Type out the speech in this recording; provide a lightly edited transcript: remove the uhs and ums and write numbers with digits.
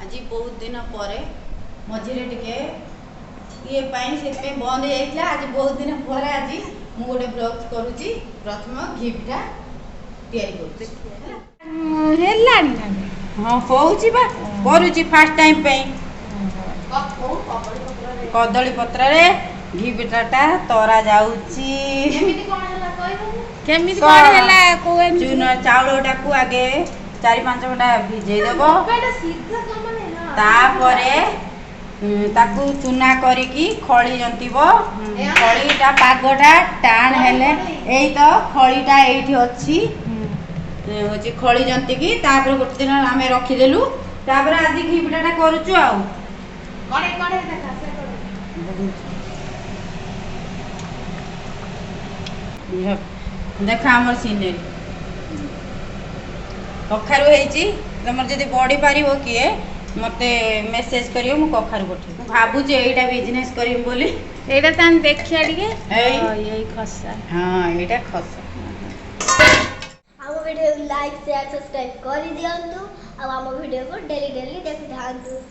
आज बहुत दिन पर मझे टे ये से बंद हो जाता। आज बहुत दिन पर आज मुझे गोटे ब्लॉग करुँची प्रथम घी पिठा हाँ कौची बा करुँची फास्ट टाइम पे कदली पत्र रे घी पिठाटा तरा जाऊँची चून चाउलटा को आगे 4-5 घंटा भिजे देव तापरे ताकू चूना करिकी खली जंतीब खलीटा पागटा टाण हेले एई तो खलीटा एठी अछि होची खली जंतीकी तापर गोटे दिन आमे रखी देलु तापर आज घी पिठाटा करूचु आ कणे कणे देखा हमर सीनरी कखारु हेची तमर जदी बॉडी पारिबो किए मते मेसेज करियो मु कखारु पठे भाबु जे एटा बिजनेस करिम बोली एटा तान देखिया दिके एई खस्सा हां एटा खस्सा हम वीडियो लाइक शेयर सब्सक्राइब कर दियंतु आ हम वीडियो को डेली डेली देख थांतु।